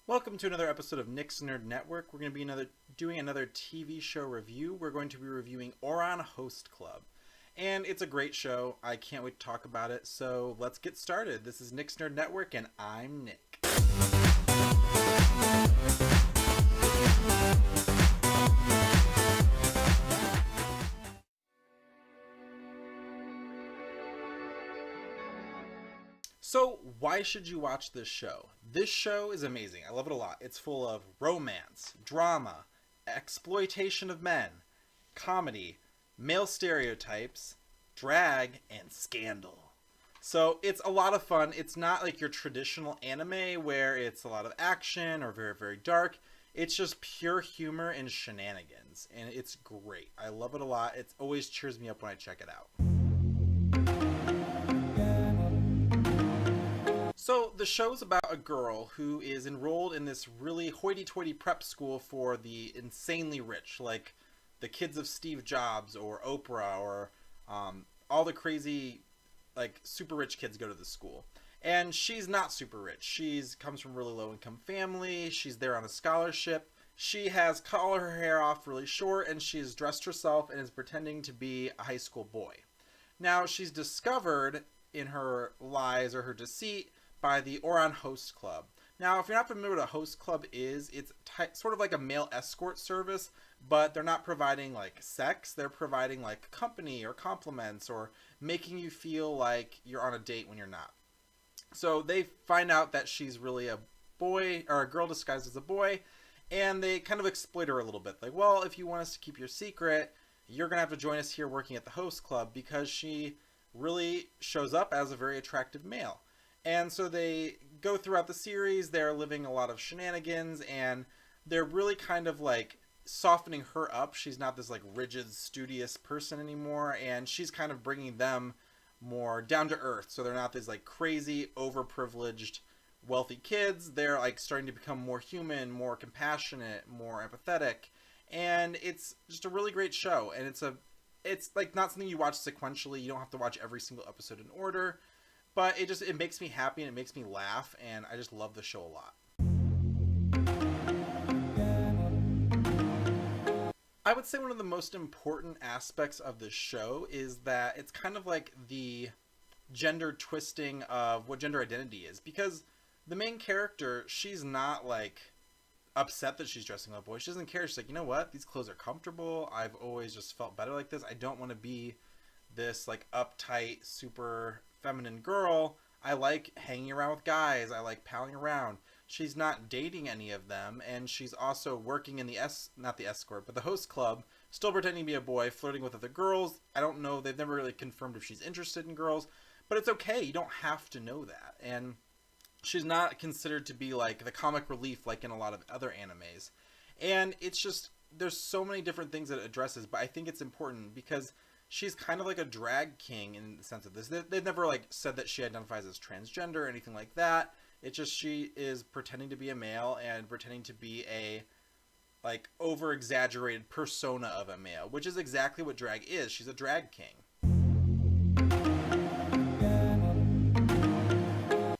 Welcome to another episode of Nick's Nerd Network. We're going to be doing another TV show review. We're going to be reviewing Ouran Host Club. And it's a great show. I can't wait to talk about it. So let's get started. This is Nick's Nerd Network and I'm Nick. So why should you watch this show? This show is amazing. I love it a lot. It's full of romance, drama, exploitation of men, comedy, male stereotypes, drag, and scandal. So it's a lot of fun. It's not like your traditional anime where it's a lot of action or very, very dark. It's just pure humor and shenanigans. And it's great. I love it a lot. It always cheers me up when I check it out. So the show's about a girl who is enrolled in this really hoity-toity prep school for the insanely rich, like the kids of Steve Jobs or Oprah or all the crazy, like super rich kids go to this school. And she's not super rich. She's comes from a really low-income family. She's there on a scholarship. She has cut all her hair off really short, and she's dressed herself and is pretending to be a high school boy. Now she's discovered in her lies or her deceit by the Ouran Host Club. Now, if you're not familiar with what a host club is, it's sort of like a male escort service, but they're not providing like sex. They're providing like company or compliments or making you feel like you're on a date when you're not. So they find out that she's really a boy or a girl disguised as a boy, and they kind of exploit her a little bit. Like, well, if you want us to keep your secret, you're going to have to join us here working at the host club, because she really shows up as a very attractive male. And so they go throughout the series, they're living a lot of shenanigans, and they're really kind of like softening her up. She's not this like rigid, studious person anymore, and she's kind of bringing them more down to earth. So they're not these like crazy, overprivileged, wealthy kids. They're like starting to become more human, more compassionate, more empathetic. And it's just a really great show. And it's like not something you watch sequentially. You don't have to watch every single episode in order. But it makes me happy and it makes me laugh, and I just love the show a lot. I would say one of the most important aspects of this show is that it's kind of like the gender twisting of what gender identity is. Because the main character, she's not like upset that she's dressing like a boy. She doesn't care. She's like, you know what? These clothes are comfortable. I've always just felt better like this. I don't want to be this like uptight, super feminine girl. I like hanging around with guys. I like palling around. She's not dating any of them, and she's also working in not the escort, but the host club, still pretending to be a boy, flirting with other girls. I don't know. They've never really confirmed if she's interested in girls, but it's okay. You don't have to know that. And she's not considered to be like the comic relief like in a lot of other animes. And it's just, there's so many different things that it addresses, but I think it's important because she's kind of like a drag king in the sense of this. They've never like said that she identifies as transgender or anything like that. It's just she is pretending to be a male and pretending to be a like over exaggerated persona of a male, which is exactly what drag is. She's a drag king.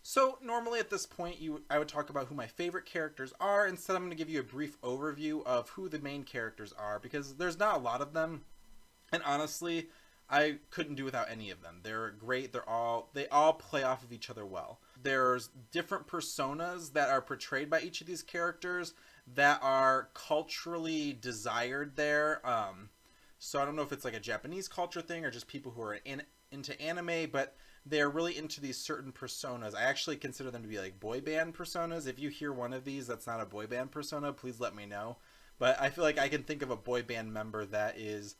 So normally at this point I would talk about who my favorite characters are. Instead, I'm going to give you a brief overview of who the main characters are, because there's not a lot of them. And honestly, I couldn't do without any of them. They're great. They all play off of each other well. There's different personas that are portrayed by each of these characters that are culturally desired there. So I don't know if it's like a Japanese culture thing or just people who are into anime, but they're really into these certain personas. I actually consider them to be like boy band personas. If you hear one of these that's not a boy band persona, please let me know. But I feel like I can think of a boy band member that is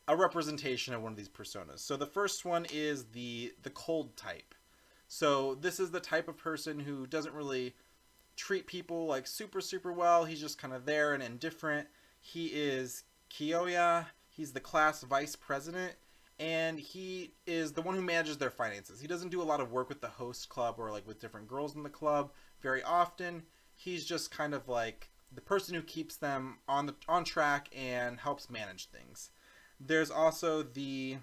a representation of one of these personas. So the first one is the cold type. So this is the type of person who doesn't really treat people like super, super well. He's just kind of there and indifferent. He is Kiyoya. He's the class vice president, and he is the one who manages their finances. He doesn't do a lot of work with the host club or like with different girls in the club very often. He's just kind of like the person who keeps them on track and helps manage things. There's also the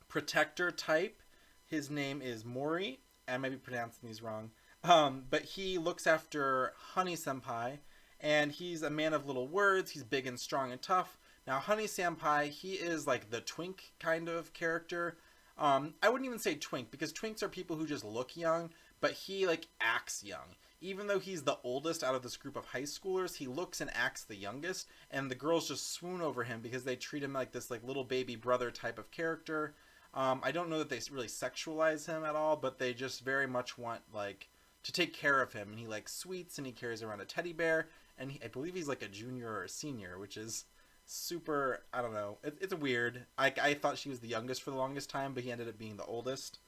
protector type. His name is Mori. I might be pronouncing these wrong. But he looks after Honey Senpai, and he's a man of little words. He's big and strong and tough. Now, Honey Senpai, he is like the twink kind of character. I wouldn't even say twink, because twinks are people who just look young, but he like acts young. Even though he's the oldest out of this group of high schoolers, he looks and acts the youngest, and the girls just swoon over him because they treat him like this like little baby brother type of character. I don't know that they really sexualize him at all, but they just very much want like to take care of him, and he likes sweets, and he carries around a teddy bear, and I believe he's like a junior or a senior, which is super, I don't know, it's weird. I thought she was the youngest for the longest time, but he ended up being the oldest.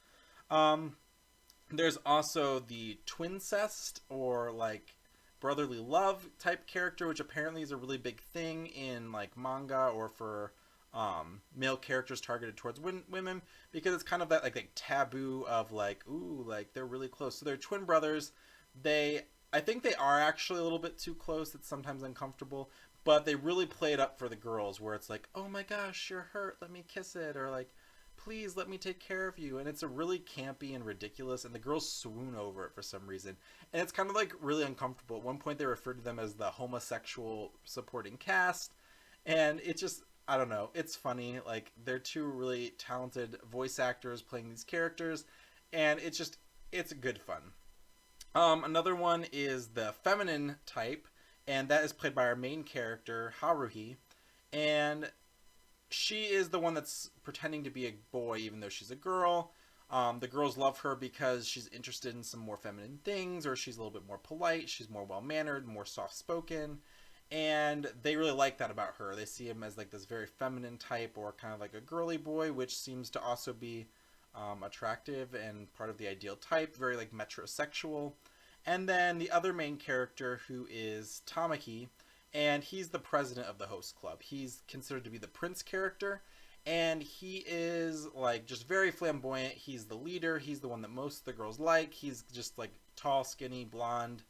There's also the twincest, or like brotherly love type character, which apparently is a really big thing in like manga or for male characters targeted towards women, because it's kind of that like taboo of like, ooh, like they're really close. So they're twin brothers. I think they are actually a little bit too close. It's sometimes uncomfortable, but they really play it up for the girls, where it's like, oh my gosh, you're hurt, let me kiss it, or like, please let me take care of you. And it's a really campy and ridiculous, and the girls swoon over it for some reason, and it's kind of like really uncomfortable. At one point they referred to them as the homosexual supporting cast, and it's just, I don't know, it's funny. Like, they're two really talented voice actors playing these characters, and it's good fun. Another one is the feminine type, and that is played by our main character, Haruhi, and she is the one that's pretending to be a boy even though she's a girl. The girls love her because she's interested in some more feminine things, or she's a little bit more polite, she's more well-mannered, more soft-spoken, and they really like that about her. They see him as like this very feminine type, or kind of like a girly boy, which seems to also be attractive and part of the ideal type, very like metrosexual. And then the other main character, who is Tamaki, and he's the president of the host club. He's considered to be the prince character, and he is like just very flamboyant. He's the leader. He's the one that most of the girls like. He's just like tall, skinny, blonde,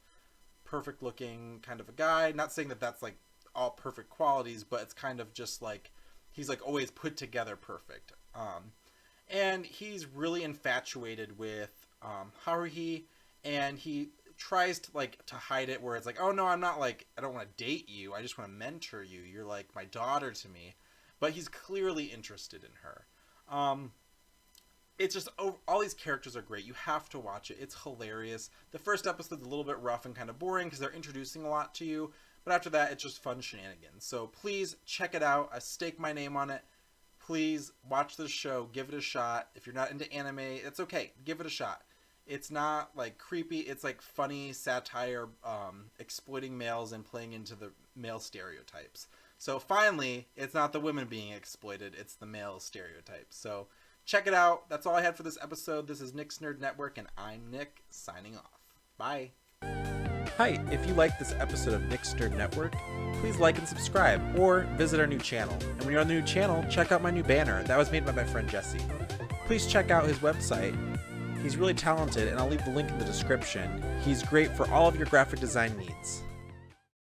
perfect looking kind of a guy. Not saying that that's like all perfect qualities, but it's kind of just like he's like always put together perfect. And he's really infatuated with Haruhi, and he tries to like to hide it, where it's like, oh no, I'm not like, I don't want to date you, I just want to mentor you, you're like my daughter to me. But he's clearly interested in her. It's just, all these characters are great. You have to watch it. It's hilarious. The first episode's a little bit rough and kind of boring because they're introducing a lot to you, but after that it's just fun shenanigans. So please check it out. I stake my name on it. Please watch this show, give it a shot. If you're not into anime, it's okay, give it a shot. It's not like creepy, it's like funny satire, exploiting males and playing into the male stereotypes. So finally, it's not the women being exploited, it's the male stereotypes. So check it out. That's all I had for this episode. This is Nick's Nerd Network, and I'm Nick, signing off. Bye. Hi, if you like this episode of Nick's Nerd Network, please like and subscribe, or visit our new channel. And when you're on the new channel, check out my new banner. That was made by my friend Jesse. Please check out his website. He's really talented, and I'll leave the link in the description. He's great for all of your graphic design needs.